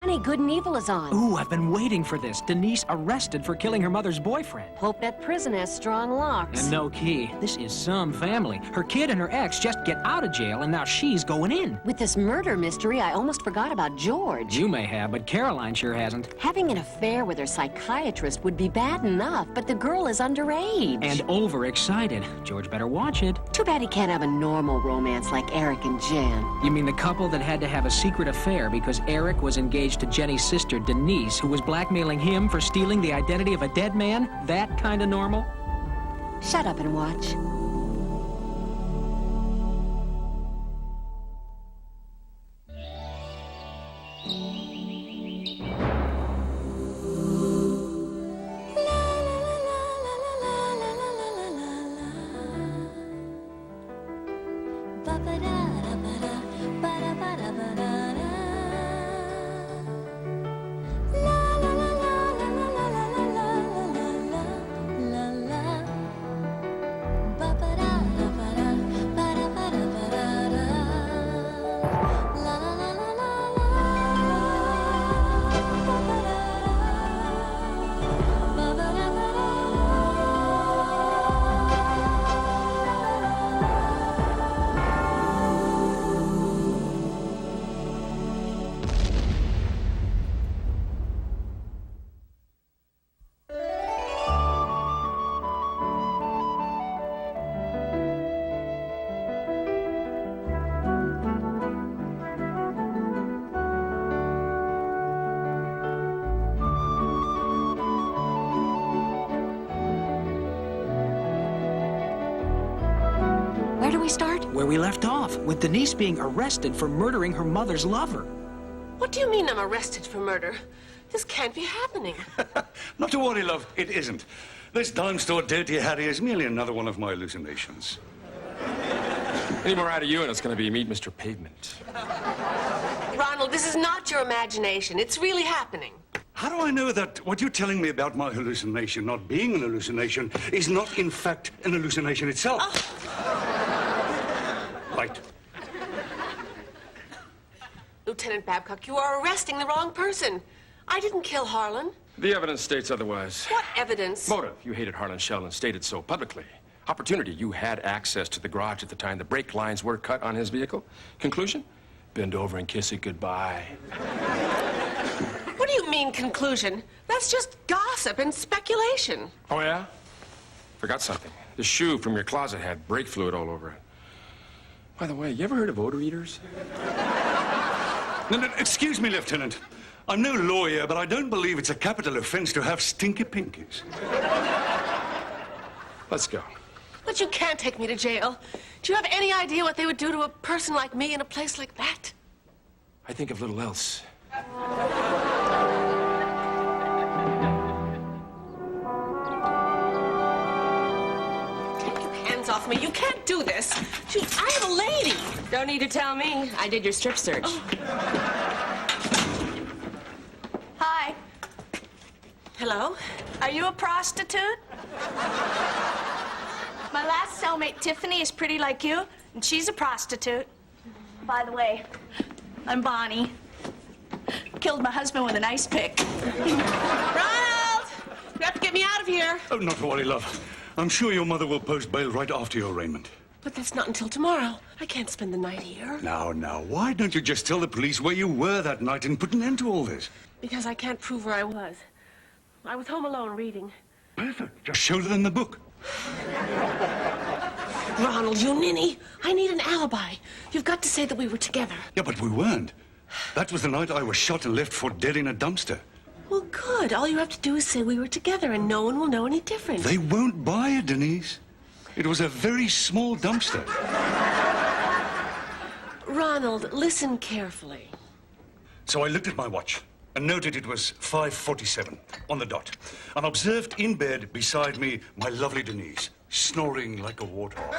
Company Good and Evil is on. Ooh, I've been waiting for this. Denise arrested for killing her mother's boyfriend. Hope that prison has strong locks. And no key. This is some family. Her kid and her ex just get out of jail, and now she's going in. With this murder mystery, I almost forgot about George. You may have, but Caroline sure hasn't. Having an affair with her psychiatrist would be bad enough, but the girl is underage. And overexcited. George better watch it. Too bad he can't have a normal romance like Eric and Jen. You mean the couple that had to have a secret affair because Eric was engaged to Jenny's sister, Denise, who was blackmailing him for stealing the identity of a dead man? That kind of normal? Shut up and watch. Where do we start? Where we left off, with Denise being arrested for murdering her mother's lover. What do you mean I'm arrested for murder? This can't be happening. Not to worry, love, it isn't. This dime store Dirty Harry is merely another one of my hallucinations. Any more out of you, and it's going to be meet Mr. Pavement. Ronald, this is not your imagination. It's really happening. How do I know that what you're telling me about my hallucination not being an hallucination is not, in fact, an hallucination itself? Right. Lieutenant Babcock, you are arresting the wrong person. I didn't kill Harlan. The evidence states otherwise. What evidence? Motive. You hated Harlan Sheldon, stated so publicly. Opportunity. You had access to the garage at the time the brake lines were cut on his vehicle. Conclusion? Bend over and kiss it goodbye. What do you mean, conclusion? That's just gossip and speculation. Oh, yeah? Forgot something. The shoe from your closet had brake fluid all over it. By the way, you ever heard of odor eaters? No, excuse me, Lieutenant. I'm no lawyer, but I don't believe it's a capital offense to have stinky pinkies. Let's go. But you can't take me to jail. Do you have any idea what they would do to a person like me in a place like that? I think of little else. Take your hands off me. You can't do this. Gee, I am a lady. Don't need to tell me. I did your strip search. Hi. Hello? Are you a prostitute? My last cellmate, Tiffany, is pretty like you, and she's a prostitute. By the way, I'm Bonnie. Killed my husband with an ice pick. Ronald! You have to get me out of here. Oh, not to worry, love. I'm sure your mother will post bail right after your arraignment. But that's not until tomorrow. I can't spend the night here. Now, why don't you just tell the police where you were that night and put an end to all this? Because I can't prove where I was. I was home alone reading. Perfect. Just show them the book. Ronald, you ninny. I need an alibi. You've got to say that we were together. Yeah, but we weren't. That was the night I was shot and left for dead in a dumpster. Well, good. All you have to do is say we were together, and no one will know any different. They won't buy it, Denise. It was a very small dumpster. Ronald, listen carefully. So I looked at my watch and noted it was 5:47 on the dot, and observed in bed beside me my lovely Denise, snoring like a warthog.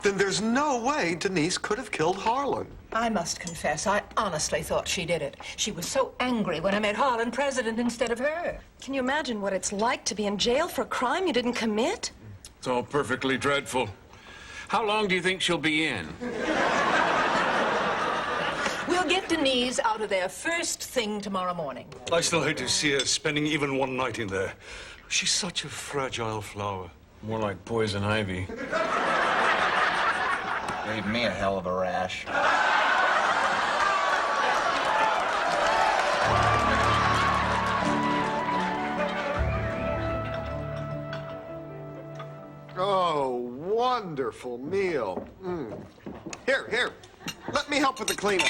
Then there's no way Denise could have killed Harlan. I must confess, I honestly thought she did it. She was so angry when I made Harlan president instead of her. Can you imagine what it's like to be in jail for a crime you didn't commit? It's all perfectly dreadful. How long do you think she'll be in? We'll We'll get Denise out of there first thing tomorrow morning. I still hate to see her spending even one night in there. She's such a fragile flower. More like poison ivy. Gave me a hell of a rash. Oh, wonderful meal. Here. Let me help with the cleanup.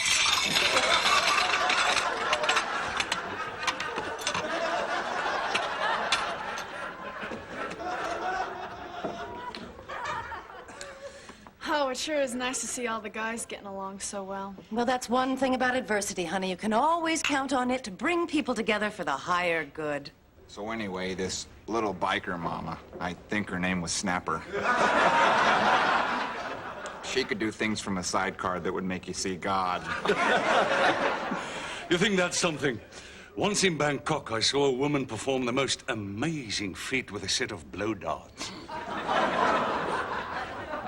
Oh, it sure is nice to see all the guys getting along so well. Well, that's one thing about adversity, honey. You can always count on it to bring people together for the higher good. So anyway, this little biker mama, I think her name was Snapper. She could do things from a sidecar that would make you see God. You think that's something? Once in Bangkok, I saw a woman perform the most amazing feat with a set of blow darts.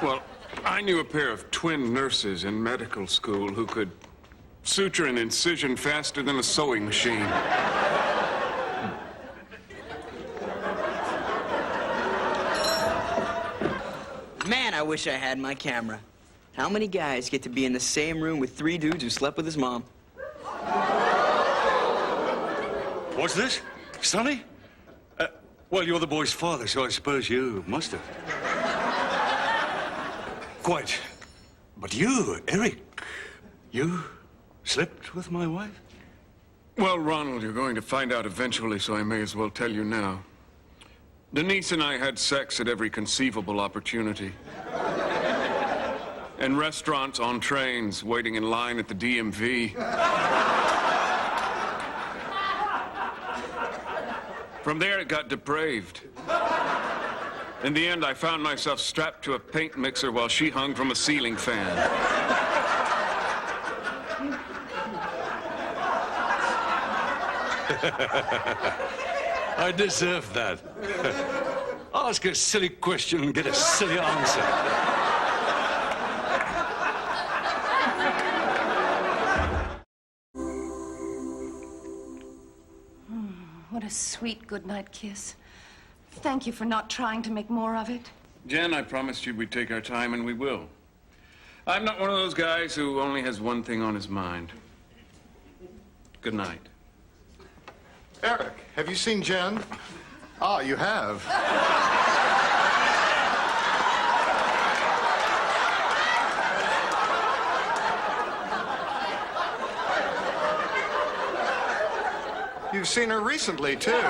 Well, I knew a pair of twin nurses in medical school who could suture an incision faster than a sewing machine. Man, I wish I had my camera. How many guys get to be in the same room with 3 dudes who slept with his mom? What's this? Sonny? Well, you're the boy's father, so I suppose you must have. Quite. But you, Eric, you slept with my wife? Well, Ronald, you're going to find out eventually, so I may as well tell you now. Denise and I had sex at every conceivable opportunity. In restaurants, on trains, waiting in line at the DMV. From there, it got depraved. In the end, I found myself strapped to a paint mixer while she hung from a ceiling fan. I deserve that. Ask a silly question and get a silly answer. What a sweet goodnight kiss. Thank you for not trying to make more of it. Jen, I promised you we'd take our time, and we will. I'm not one of those guys who only has one thing on his mind. Good night. Eric, have you seen Jen? Ah, you have. You've seen her recently, too.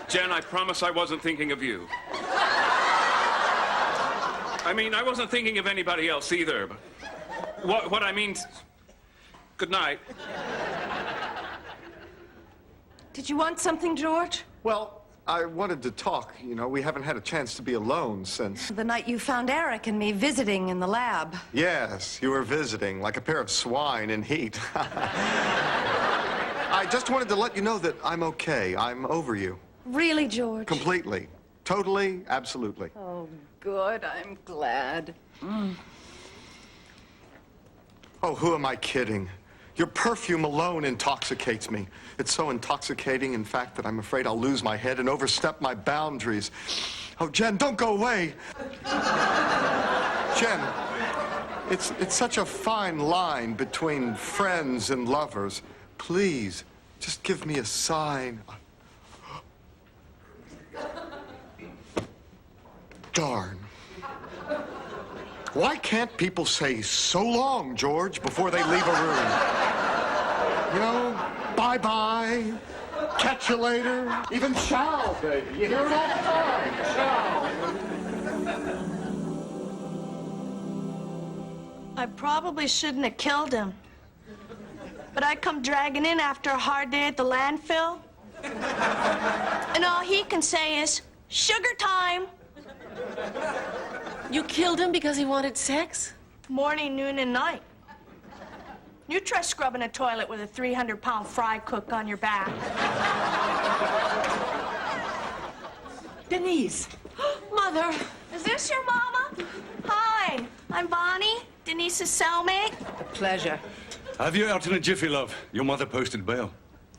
Jen, I promise I wasn't thinking of you. I mean, I wasn't thinking of anybody else either. But what I mean... Good night. Did you want something, George? Well, I wanted to talk. You know, we haven't had a chance to be alone since... The night you found Eric and me visiting in the lab. Yes, you were visiting, like a pair of swine in heat. I just wanted to let you know that I'm okay. I'm over you. Really, George? Completely. Totally, absolutely. Oh, good. I'm glad. Oh, who am I kidding? Your perfume alone intoxicates me. It's so intoxicating, in fact, that I'm afraid I'll lose my head and overstep my boundaries. Oh, Jen, don't go away. Jen, it's such a fine line between friends and lovers. Please, just give me a sign. Darn. Why can't people say so long, George, before they leave a room? You know, bye-bye, catch you later, even ciao, baby. You hear it all the time, ciao. I probably shouldn't have killed him. But I come dragging in after a hard day at the landfill. And all he can say is, sugar time. You killed him because he wanted sex? Morning, noon, and night. You try scrubbing a toilet with a 300-pound fry cook on your back. Denise. Mother. Is this your mama? Hi, I'm Bonnie. Denise's cellmate? Pleasure. Have you out in a jiffy, love? Your mother posted bail.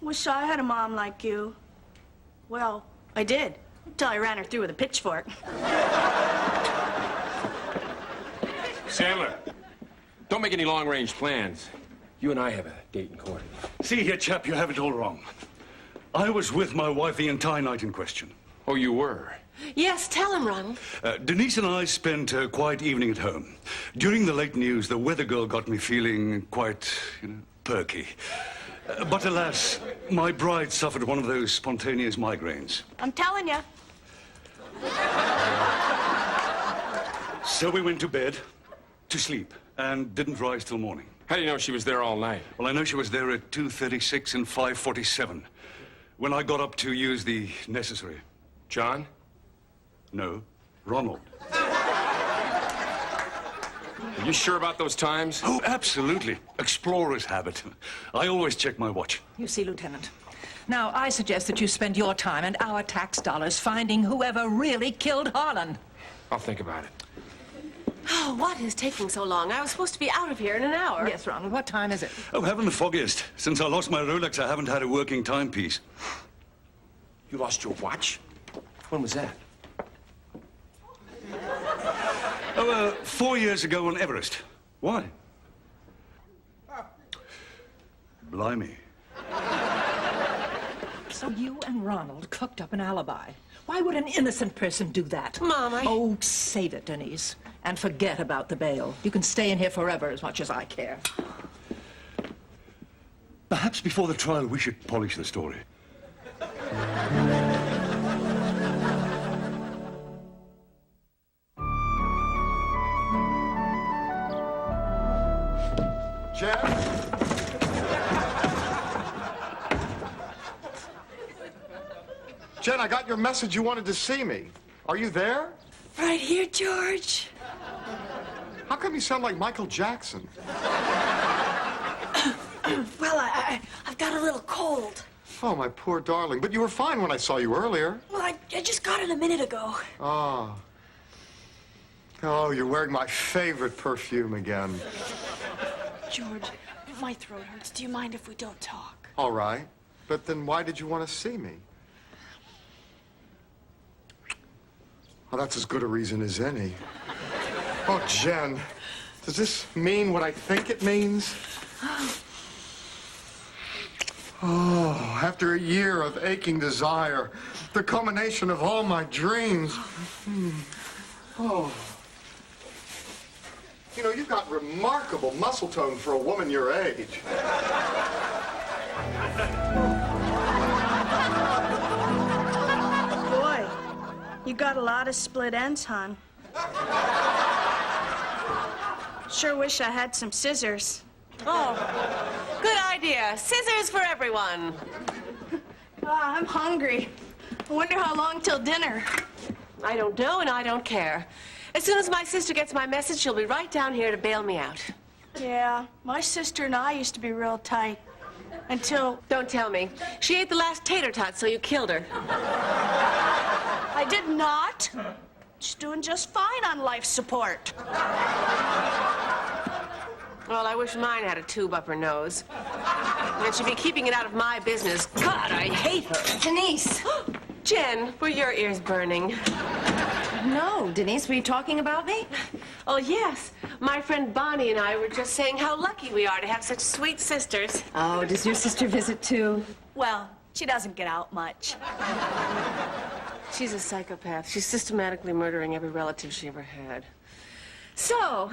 Wish I had a mom like you. Well, I did, until I ran her through with a pitchfork. Sandler, don't make any long-range plans. You and I have a date in court. See here, chap, you have it all wrong. I was with my wife the entire night in question. Oh, you were? Yes, tell him, Ronald. Denise and I spent a quiet evening at home. During the late news, the weather girl got me feeling quite, perky. But alas, my bride suffered one of those spontaneous migraines. I'm telling you. So we went to bed, to sleep, and didn't rise till morning. How do you know she was there all night? Well, I know she was there at 2:36 and 5:47, when I got up to use the necessary. John? No, Ronald. Are you sure about those times? Oh, absolutely. Explorer's habit. I always check my watch. You see, Lieutenant, now I suggest that you spend your time and our tax dollars finding whoever really killed Harlan. I'll think about it. Oh, what is taking so long? I was supposed to be out of here in an hour. Yes, Ronald, what time is it? Oh, heaven the foggiest. Since I lost my Rolex, I haven't had a working timepiece. You lost your watch? When was that? Oh, 4 years ago on Everest. Why? Blimey. So you and Ronald cooked up an alibi. Why would an innocent person do that? Mom, Oh, save it, Denise. And forget about the bail. You can stay in here forever as much as I care. Perhaps before the trial, we should polish the story. Jen? Jen, I got your message. You wanted to see me. Are you there? Right here, George. How come you sound like Michael Jackson? Well, I've got a little cold. Oh, my poor darling. But you were fine when I saw you earlier. Well, I just got it a minute ago. Oh. Oh, you're wearing my favorite perfume again. George, my throat hurts. Do you mind if we don't talk? All right. But then why did you want to see me? Well, that's as good a reason as any. Oh, Jen, does this mean what I think it means? Oh, after a year of aching desire, the culmination of all my dreams. Oh. You know, you've got remarkable muscle tone for a woman your age. Boy, you got a lot of split ends, hon. Sure wish I had some scissors. Oh, good idea. Scissors for everyone. I'm hungry. I wonder how long till dinner. I don't know, and I don't care. As soon as my sister gets my message, she'll be right down here to bail me out. Yeah, my sister and I used to be real tight. Until... Don't tell me. She ate the last tater tot, so you killed her. I did not. She's doing just fine on life support. Well, I wish mine had a tube up her nose. And she'd be keeping it out of my business. God, I hate her. Denise! Jen, were your ears burning? No, Denise, were you talking about me? Oh, yes. My friend Bonnie and I were just saying how lucky we are to have such sweet sisters. Oh, does your sister visit too? Well, she doesn't get out much. She's a psychopath. She's systematically murdering every relative she ever had. So,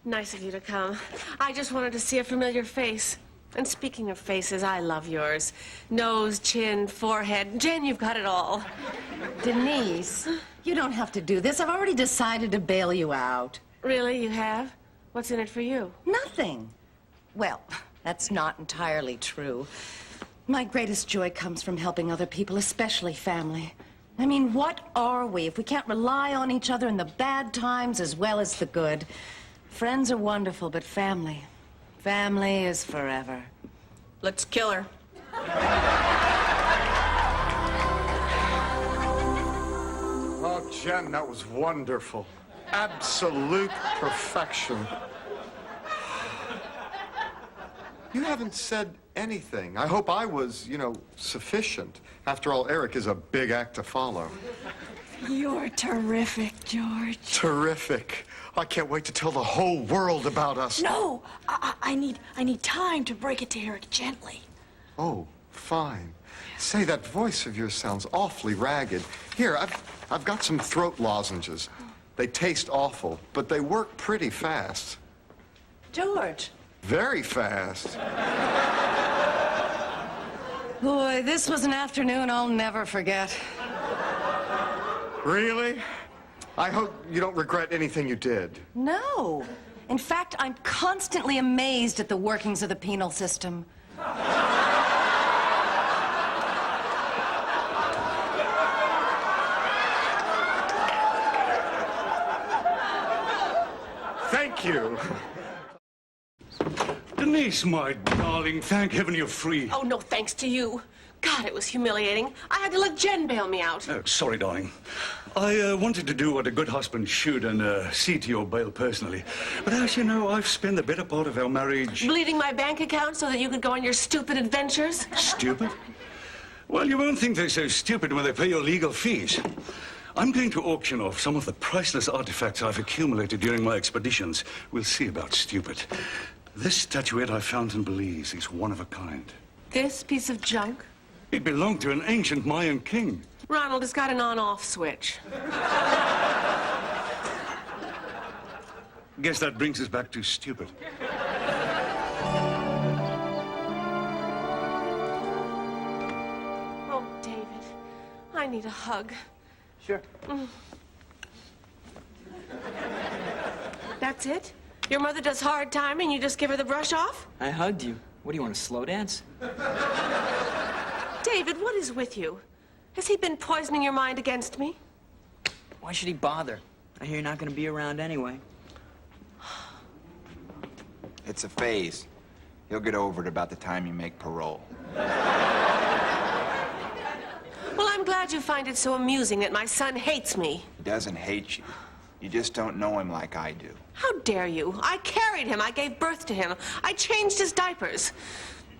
nice of you to come. I just wanted to see a familiar face. And speaking of faces, I love yours. Nose, chin, forehead. Jen, you've got it all. Denise, you don't have to do this. I've already decided to bail you out. Really, you have? What's in it for you? Nothing. Well, that's not entirely true. My greatest joy comes from helping other people, especially family. I mean, what are we if we can't rely on each other in the bad times as well as the good? Friends are wonderful, but family is forever. Let's kill her. Oh, Jen, that was wonderful. Absolute perfection. You haven't said anything. I hope I was, sufficient. After all, Eric is a big act to follow. You're terrific, George. Terrific. I can't wait to tell the whole world about us. No, I need time to break it to Eric gently. Oh, fine. Say, that voice of yours sounds awfully ragged. Here, I've got some throat lozenges. They taste awful, but they work pretty fast. George. Very fast. Boy, this was an afternoon I'll never forget. Really? I hope you don't regret anything you did. No. In fact, I'm constantly amazed at the workings of the penal system. Thank you. Denise, my darling, thank heaven you're free. Oh, no thanks to you. God, it was humiliating. I had to let Jen bail me out. Oh, sorry, darling. I wanted to do what a good husband should and see to your bail personally. But as you know, I've spent the better part of our marriage... Bleeding my bank account so that you could go on your stupid adventures? Stupid? Well, you won't think they're so stupid when they pay your legal fees. I'm going to auction off some of the priceless artifacts I've accumulated during my expeditions. We'll see about stupid. This statuette I found in Belize is one of a kind. This piece of junk? It belonged to an ancient Mayan king. Ronald has got an on-off switch. Guess that brings us back to stupid. Oh, David, I need a hug. Sure. That's it? Your mother does hard time and you just give her the brush off? I hugged you. What do you want, to slow dance? David, what is with you? Has he been poisoning your mind against me? Why should he bother? I hear you're not going to be around anyway. It's a phase. He'll get over it about the time you make parole. Well, I'm glad you find it so amusing that my son hates me. He doesn't hate you. You just don't know him like I do. How dare you? I carried him. I gave birth to him. I changed his diapers.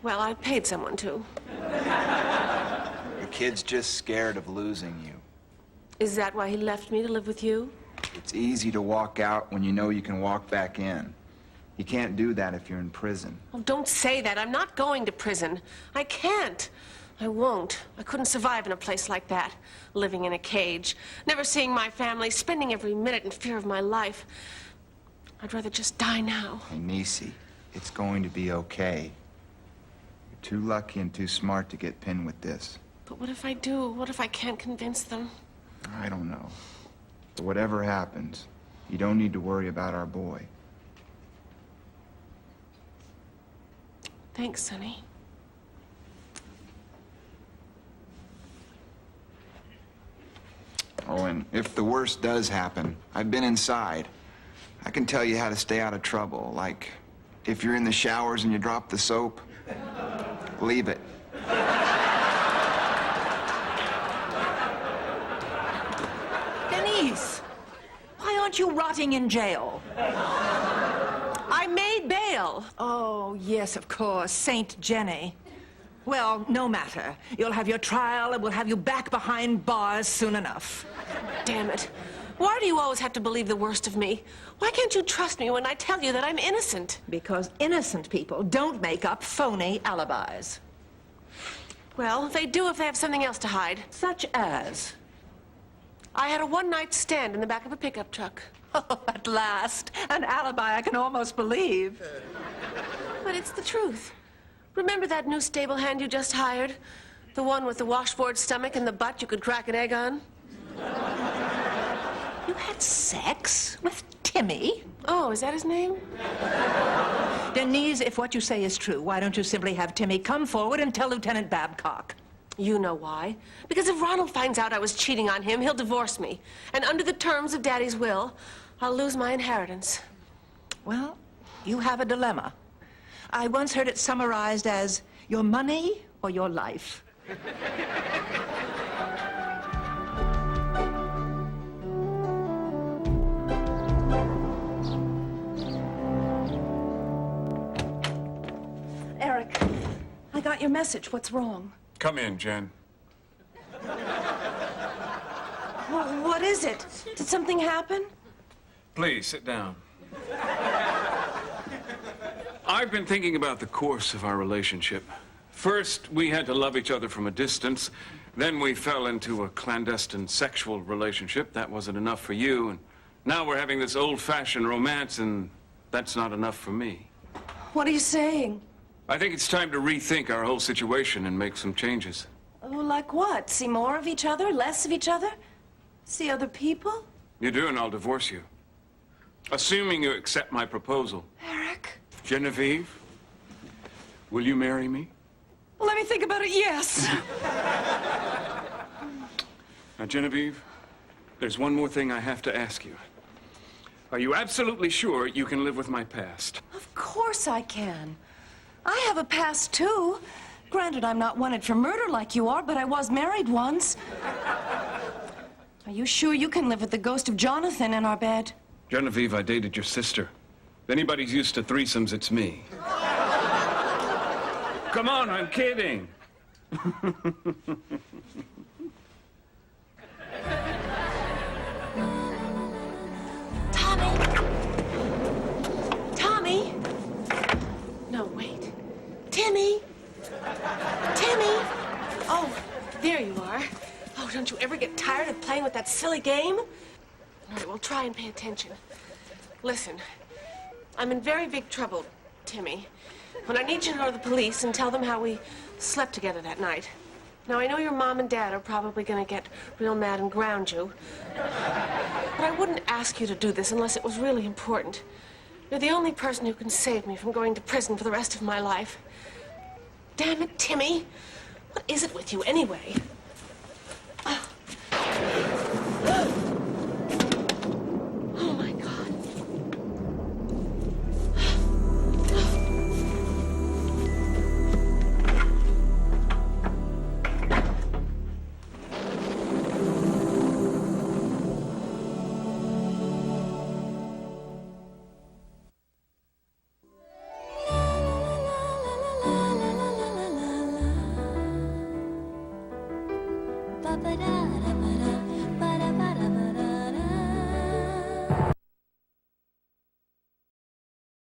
Well, I paid someone to. The kid's just scared of losing you. Is that why he left me to live with you? It's easy to walk out when you know you can walk back in. You can't do that if you're in prison. Oh, don't say that. I'm not going to prison. I can't. I won't. I couldn't survive in a place like that, living in a cage, never seeing my family, spending every minute in fear of my life. I'd rather just die now. Hey, Niecy, it's going to be okay. You're too lucky and too smart to get pinned with this. But what if I do? What if I can't convince them? I don't know. But whatever happens, you don't need to worry about our boy. Thanks, Sonny. Oh, and if the worst does happen, I've been inside. I can tell you how to stay out of trouble. Like, if you're in the showers and you drop the soap, leave it. Denise, why aren't you rotting in jail? I made bail. Oh, yes, of course, Saint Jenny. Well, no matter. You'll have your trial and we'll have you back behind bars soon enough. Damn it. Why do you always have to believe the worst of me? Why can't you trust me when I tell you that I'm innocent? Because innocent people don't make up phony alibis. Well, they do if they have something else to hide. Such as? I had a one-night stand in the back of a pickup truck. Oh, at last. An alibi I can almost believe. But it's the truth. Remember that new stable hand you just hired? The one with the washboard stomach and the butt you could crack an egg on? You had sex with Timmy? Oh, is that his name? Denise, if what you say is true, why don't you simply have Timmy come forward and tell Lieutenant Babcock? You know why. Because if Ronald finds out I was cheating on him, he'll divorce me. And under the terms of Daddy's will, I'll lose my inheritance. Well, you have a dilemma. I once heard it summarized as your money or your life. I got your message. What's wrong? Come in, Jen. What is it? Did something happen? Please, sit down. I've been thinking about the course of our relationship. First, we had to love each other from a distance. Then we fell into a clandestine sexual relationship. That wasn't enough for you. And now we're having this old-fashioned romance, and that's not enough for me. What are you saying? I think it's time to rethink our whole situation and make some changes. Oh, like what? See more of each other? Less of each other? See other people? You do, and I'll divorce you. Assuming you accept my proposal. Eric? Genevieve, will you marry me? Well, let me think about it, yes. Now, Genevieve, there's one more thing I have to ask you. Are you absolutely sure you can live with my past? Of course I can. I have a past, too. Granted, I'm not wanted for murder like you are, but I was married once. Are you sure you can live with the ghost of Jonathan in our bed? Genevieve, I dated your sister. If anybody's used to threesomes, it's me. Come on, I'm kidding. Tommy? No, wait. Timmy? Timmy? Oh, there you are. Oh, don't you ever get tired of playing with that silly game? All right, well, try and pay attention. Listen, I'm in very big trouble, Timmy. And I need you to go to the police and tell them how we slept together that night. Now, I know your mom and dad are probably going to get real mad and ground you. But I wouldn't ask you to do this unless it was really important. You're the only person who can save me from going to prison for the rest of my life. Damn it, Timmy. What is it with you, anyway? Oh, my God. Ba-ba-da.